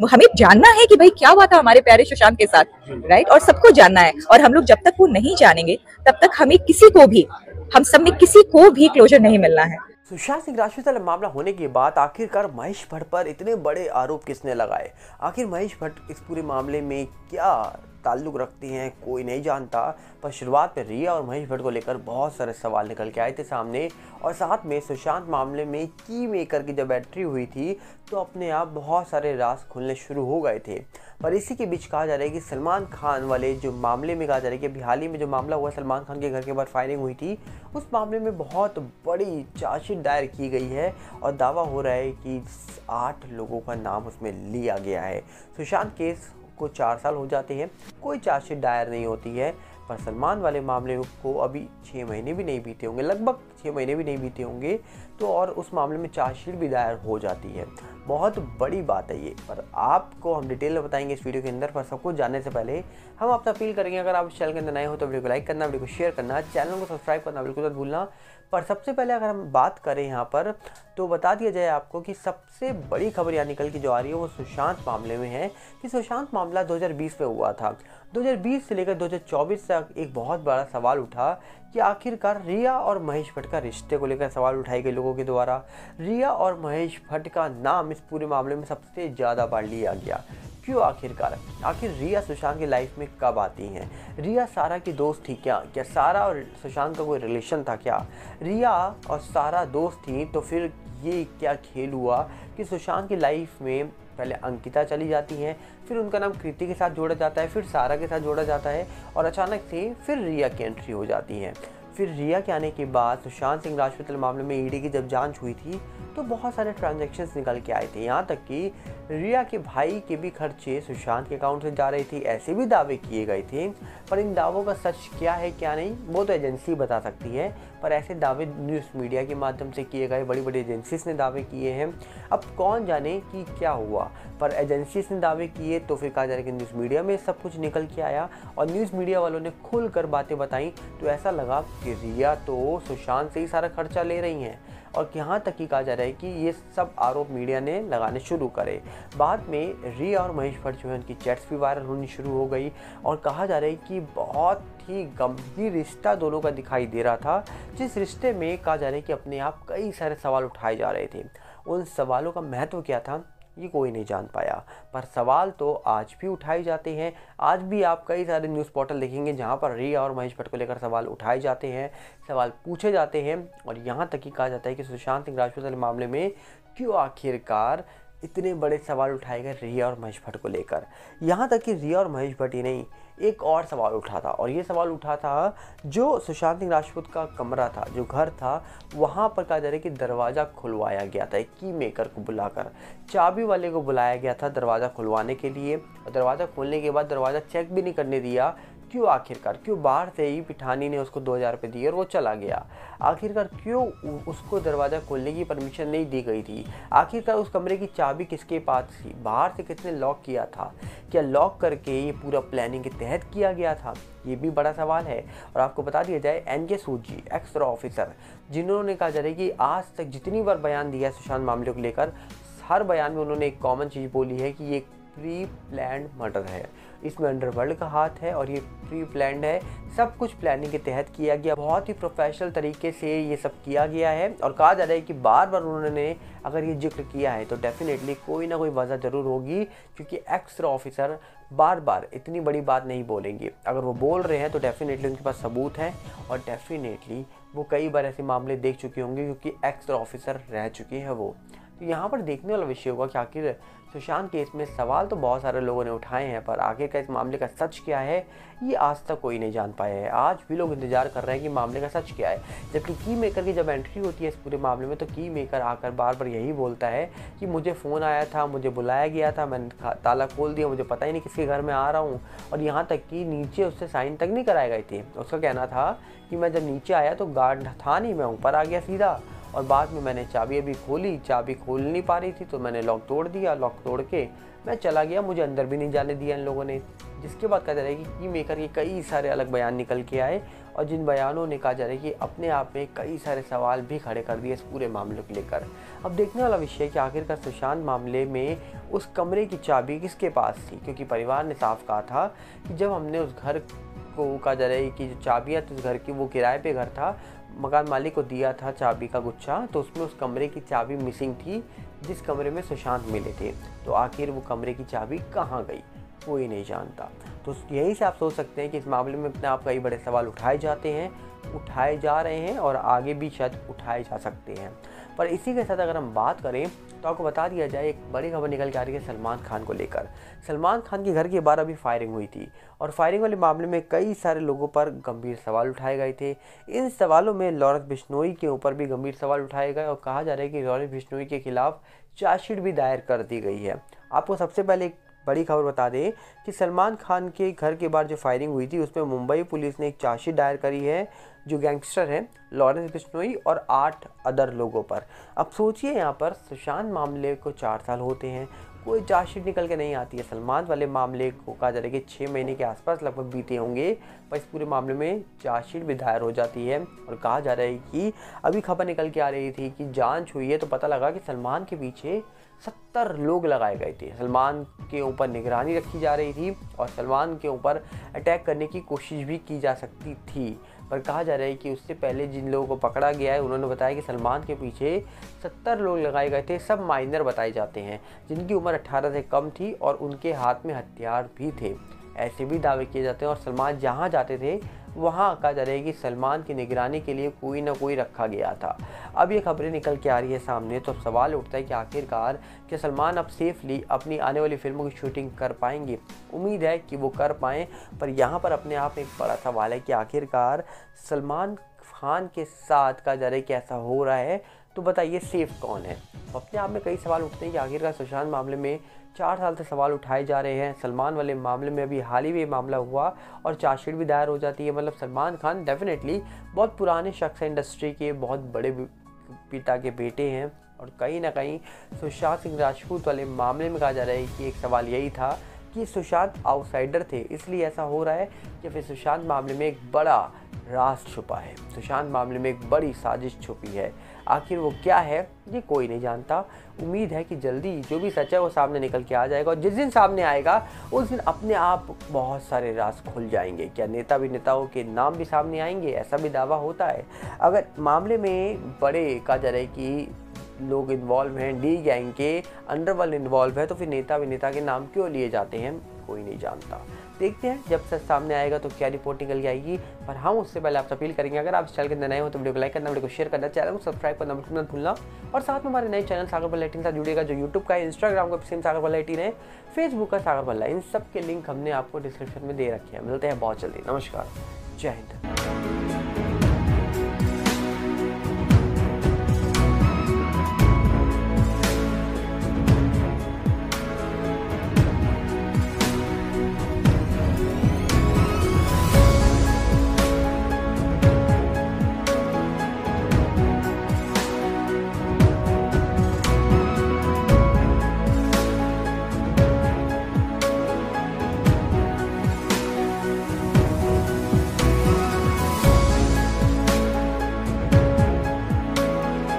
हमें जानना है कि भाई क्या हुआ था हमारे प्यारे सुशांत के साथ, राइट। और सबको जानना है, और हम लोग जब तक वो नहीं जानेंगे तब तक हमें किसी को भी, हम सब में किसी को भी क्लोजर नहीं मिलना है। सुशांत सिंह राजपूत मामला होने के बाद आखिरकार महेश भट्ट पर इतने बड़े आरोप किसने लगाए? आखिर महेश भट्ट इस पूरे मामले में क्या ताल्लुक रखती हैं, कोई नहीं जानता। पर शुरुआत में रिया और महेश भट्ट को लेकर बहुत सारे सवाल निकल के आए थे सामने, और साथ में सुशांत मामले में की मेकर की जब एंट्री हुई थी तो अपने आप बहुत सारे राज खुलने शुरू हो गए थे। पर इसी के बीच कहा जा रहा है कि सलमान खान वाले जो मामले में कहा जा रहा है कि अभी हाल ही में जो मामला हुआ सलमान खान के घर के बाहर फायरिंग हुई थी, उस मामले में बहुत बड़ी चार्जशीट दायर की गई है और दावा हो रहा है कि 8 लोगों का नाम उसमें लिया गया है। सुशांत केस को 4 साल हो जाते हैं, कोई चार्जशीट दायर नहीं होती है, पर सलमान वाले मामले को अभी 6 महीने भी नहीं बीते होंगे, लगभग 6 महीने भी नहीं बीते होंगे, तो और उस मामले में चार्जशीट भी दायर हो जाती है। बहुत बड़ी बात है ये, पर आपको हम डिटेल में बताएंगे इस वीडियो के अंदर। पर सब कुछ जानने से पहले हम आपसे अपील करेंगे, अगर आप इस चैनल के अंदर नए हो तो वीडियो को लाइक करना, वीडियो को शेयर करना, चैनल को सब्सक्राइब करना बिल्कुल मत भूलना। पर सबसे पहले अगर हम बात करें यहाँ पर, तो बता दिया जाए आपको कि सबसे बड़ी खबर यहाँ निकल के जो आ रही है वो सुशांत मामले में है कि सुशांत मामला 2020 में हुआ था। 2020 से लेकर 2024 तक एक बहुत बड़ा सवाल उठा कि आखिरकार रिया और महेश भट्ट का रिश्ते को लेकर सवाल उठाए गए लोगों के द्वारा। रिया और महेश भट्ट का नाम इस पूरे मामले में सबसे ज़्यादा बार लिया गया। क्यों आखिरकार? आखिर रिया सुशांत की लाइफ में कब आती हैं? रिया सारा की दोस्त थी क्या? क्या सारा और सुशांत का कोई रिलेशन था क्या? रिया और सारा दोस्त थी तो फिर ये क्या खेल हुआ कि सुशांत की लाइफ में पहले अंकिता चली जाती हैं, फिर उनका नाम कृति के साथ जोड़ा जाता है, फिर सारा के साथ जोड़ा जाता है, और अचानक से फिर रिया की एंट्री हो जाती है। फिर रिया के आने के बाद सुशांत सिंह राजपूत मामले में ईडी की जब जांच हुई थी तो बहुत सारे ट्रांजैक्शंस निकल के आए थे। यहाँ तक कि रिया के भाई के भी खर्चे सुशांत के अकाउंट से जा रही थी, ऐसे भी दावे किए गए थे। पर इन दावों का सच क्या है क्या नहीं वो तो एजेंसी बता सकती है, पर ऐसे दावे न्यूज़ मीडिया के माध्यम से किए गए, बड़ी बड़ी एजेंसीज ने दावे किए हैं। अब कौन जाने कि क्या हुआ, पर एजेंसीज ने दावे किए तो फिर कहा जा रहा है कि न्यूज़ मीडिया में सब कुछ निकल के आया और न्यूज़ मीडिया वालों ने खुल कर बातें बताई, तो ऐसा लगा कि रिया तो सुशांत से ही सारा खर्चा ले रही हैं। और यहाँ तक कि कहा जा रहा है कि ये सब आरोप मीडिया ने लगाने शुरू करे। बाद में रिया और महेश भट्ट जो है उनकी चैट्स भी वायरल होनी शुरू हो गई, और कहा जा रहा है कि बहुत ही गंभीर रिश्ता दोनों का दिखाई दे रहा था, जिस रिश्ते में कहा जा रहा है कि अपने आप कई सारे सवाल उठाए जा रहे थे। उन सवालों का महत्व क्या था ये कोई नहीं जान पाया, पर सवाल तो आज भी उठाए जाते हैं। आज भी आप कई सारे न्यूज़ पोर्टल देखेंगे जहां पर रिया और महेश भट्ट को लेकर सवाल उठाए जाते हैं, सवाल पूछे जाते हैं, और यहां तक कि कहा जाता है कि सुशांत सिंह राजपूत वाले मामले में क्यों आखिरकार इतने बड़े सवाल उठाए गए रिया और महेश भट्ट को लेकर। यहाँ तक कि रिया और महेश भट्ट ही नहीं, एक और सवाल उठा था, और ये सवाल उठा था जो सुशांत सिंह राजपूत का कमरा था, जो घर था, वहाँ पर कहा जा रहा है कि दरवाज़ा खुलवाया गया था, एक की मेकर को बुलाकर, चाबी वाले को बुलाया गया था दरवाज़ा खुलवाने के लिए, और दरवाज़ा खोलने के बाद दरवाज़ा चेक भी नहीं करने दिया। क्यों आखिरकार? क्यों बाहर से ही पिठानी ने उसको 2000 रुपये दिए और वो चला गया? आखिरकार क्यों उसको दरवाज़ा खोलने की परमिशन नहीं दी गई थी? आखिरकार उस कमरे की चाबी किसके पास थी? बाहर से किसने लॉक किया था? क्या लॉक करके ये पूरा प्लानिंग के तहत किया गया था? ये भी बड़ा सवाल है। और आपको बता दिया जाए, एनके सूद जी एक्स ऑफिसर, जिन्होंने कहा जा रहा है कि आज तक जितनी बार बयान दिया है सुशांत मामले को लेकर, हर बयान में उन्होंने एक कॉमन चीज़ बोली है कि ये प्री प्लान्ड मर्डर है, इसमें अंडरवर्ल्ड का हाथ है और ये प्री प्लान्ड है, सब कुछ प्लानिंग के तहत किया गया, बहुत ही प्रोफेशनल तरीके से ये सब किया गया है। और कहा जा रहा है कि बार बार उन्होंने अगर ये जिक्र किया है तो डेफिनेटली कोई ना कोई वजह ज़रूर होगी, क्योंकि एक्स ऑफिसर बार बार इतनी बड़ी बात नहीं बोलेंगे। अगर वो बोल रहे हैं तो डेफिनेटली उनके पास सबूत है, और डेफिनेटली वो कई बार ऐसे मामले देख चुके होंगे क्योंकि एक्स ऑफिसर रह चुके हैं वो। तो यहाँ पर देखने वाला विषय होगा कि आखिर सुशांत केस में सवाल तो बहुत सारे लोगों ने उठाए हैं, पर आगे का इस मामले का सच क्या है ये आज तक कोई नहीं जान पाया है। आज भी लोग इंतजार कर रहे हैं कि मामले का सच क्या है। जबकि की मेकर की जब एंट्री होती है इस पूरे मामले में, तो की मेकर आकर बार बार यही बोलता है कि मुझे फ़ोन आया था, मुझे बुलाया गया था, मैंने ताला खोल दिया, मुझे पता ही नहीं किसके घर में आ रहा हूँ, और यहाँ तक कि नीचे उससे साइन तक नहीं कराए गए थे। उसका कहना था कि मैं जब नीचे आया तो गार्ड था नहीं, मैं ऊपर आ गया सीधा, और बाद में मैंने चाबी अभी खोली, चाबी खोल नहीं पा रही थी तो मैंने लॉक तोड़ दिया। लॉक तोड़ के मैं चला गया, मुझे अंदर भी नहीं जाने दिया इन लोगों ने। जिसके बाद कहा जा रहा है कि की मेकर के कई सारे अलग बयान निकल के आए और जिन बयानों ने कहा जा रहा है कि अपने आप में कई सारे सवाल भी खड़े कर दिए इस पूरे मामले को लेकर। अब देखने वाला विषय है कि आखिरकार सुशांत मामले में उस कमरे की चाबी किसके पास थी, क्योंकि परिवार ने साफ कहा था कि जब हमने उस घर को, कहा जा रहा है कि जो चाबियाँ थी उस घर की, वो किराए पे घर था, मकान मालिक को दिया था चाबी का गुच्छा, तो उसमें उस कमरे की चाबी मिसिंग थी जिस कमरे में सुशांत मिले थे। तो आखिर वो कमरे की चाबी कहाँ गई, कोई नहीं जानता। तो यही से आप सोच सकते हैं कि इस मामले में अपने आप कई बड़े सवाल उठाए जाते हैं, उठाए जा रहे हैं और आगे भी शायद उठाए जा सकते हैं। पर इसी के साथ अगर हम बात करें तो आपको बता दिया जाए, एक बड़ी खबर निकल के आ रही है सलमान खान को लेकर। सलमान खान के घर के बाहर अभी फायरिंग हुई थी और फायरिंग वाले मामले में कई सारे लोगों पर गंभीर सवाल उठाए गए थे। इन सवालों में लॉरेंस बिश्नोई के ऊपर भी गंभीर सवाल उठाए गए और कहा जा रहा है कि लॉरेंस बिश्नोई के खिलाफ चार्जशीट भी दायर कर दी गई है। आपको सबसे पहले एक बड़ी खबर बता दें कि सलमान खान के घर के बाहर जो फायरिंग हुई थी उसमें मुंबई पुलिस ने एक चार्जशीट दायर करी है जो गैंगस्टर हैं लॉरेंस बिश्नोई और 8 अदर लोगों पर। अब सोचिए, यहाँ पर सुशांत मामले को 4 साल होते हैं, कोई चार्जशीट निकल के नहीं आती है। सलमान वाले मामले को कहा जा रहा है कि 6 महीने के आसपास लगभग बीते होंगे, पर इस पूरे मामले में चार्जशीट भी दायर हो जाती है। और कहा जा रहा है कि अभी खबर निकल के आ रही थी कि जांच हुई है तो पता लगा कि सलमान के पीछे 70 लोग लगाए गए थे। सलमान के ऊपर निगरानी रखी जा रही थी और सलमान के ऊपर अटैक करने की कोशिश भी की जा सकती थी। पर कहा जा रहा है कि उससे पहले जिन लोगों को पकड़ा गया है उन्होंने बताया कि सलमान के पीछे 70 लोग लगाए गए थे। सब माइनर बताए जाते हैं जिनकी उम्र 18 से कम थी और उनके हाथ में हथियार भी थे, ऐसे भी दावे किए जाते हैं। और सलमान जहाँ जाते थे वहाँ कहा जा रहा है कि सलमान की निगरानी के लिए कोई ना कोई रखा गया था। अब ये खबरें निकल के आ रही है सामने, तो सवाल उठता है कि आखिरकार क्या सलमान अब सेफली अपनी आने वाली फिल्मों की शूटिंग कर पाएंगे। उम्मीद है कि वो कर पाएँ, पर यहाँ पर अपने आप में एक बड़ा सवाल है कि आखिरकार सलमान खान के साथ कहा जा रहा है कि ऐसा हो रहा है, तो बताइए सेफ कौन है। अपने आप में कई सवाल उठते हैं कि आखिरकार सुशांत मामले में 4 साल से सवाल उठाए जा रहे हैं। सलमान वाले मामले में अभी हाल ही में मामला हुआ और चार्जशीट भी दायर हो जाती है। मतलब सलमान खान डेफिनेटली बहुत पुराने शख्स हैं, इंडस्ट्री के बहुत बड़े पिता के बेटे हैं। और कहीं ना कहीं सुशांत सिंह राजपूत वाले मामले में कहा जा रहा है कि एक सवाल यही था कि सुशांत आउटसाइडर थे, इसलिए ऐसा हो रहा है, कि फिर सुशांत मामले में एक बड़ा राज छुपा है, सुशांत मामले में एक बड़ी साजिश छुपी है। आखिर वो क्या है ये कोई नहीं जानता। उम्मीद है कि जल्दी जो भी सच है वो सामने निकल के आ जाएगा और जिस दिन सामने आएगा उस दिन अपने आप बहुत सारे राज खुल जाएंगे। क्या नेता अभिनेताओं के नाम भी सामने आएंगे, ऐसा भी दावा होता है। अगर मामले में बड़े कहा जा रहा है कि लोग इन्वॉल्व हैं, डी गैंग के अंडरवर्ल्ड इन्वॉल्व है, तो फिर नेता अभिनेता के नाम क्यों लिए जाते हैं कोई नहीं जानता। देखते हैं जब सच सामने आएगा तो क्या रिपोर्ट निकल के आएगी। पर हम उससे पहले आपसे अपील करेंगे, अगर आप इस चैनल के अंदर नए हो तो वीडियो को लाइक करना, वीडियो को शेयर करना, चैनल को सब्सक्राइब करना बिल्कुल मत भूलना। और साथ में हमारे नए चैनल सागर भल्ला 18 साथ जुड़ेगा, जो यूट्यूब का है, इंस्टाग्राम का सेम सागर भल्ला 18 है, फेसबुक का सागर भल्ला, इन सब के लिंक हमने आपको डिस्क्रिप्शन में दे रखे हैं। मिलते हैं बहुत जल्दी, नमस्कार, जय हिंद।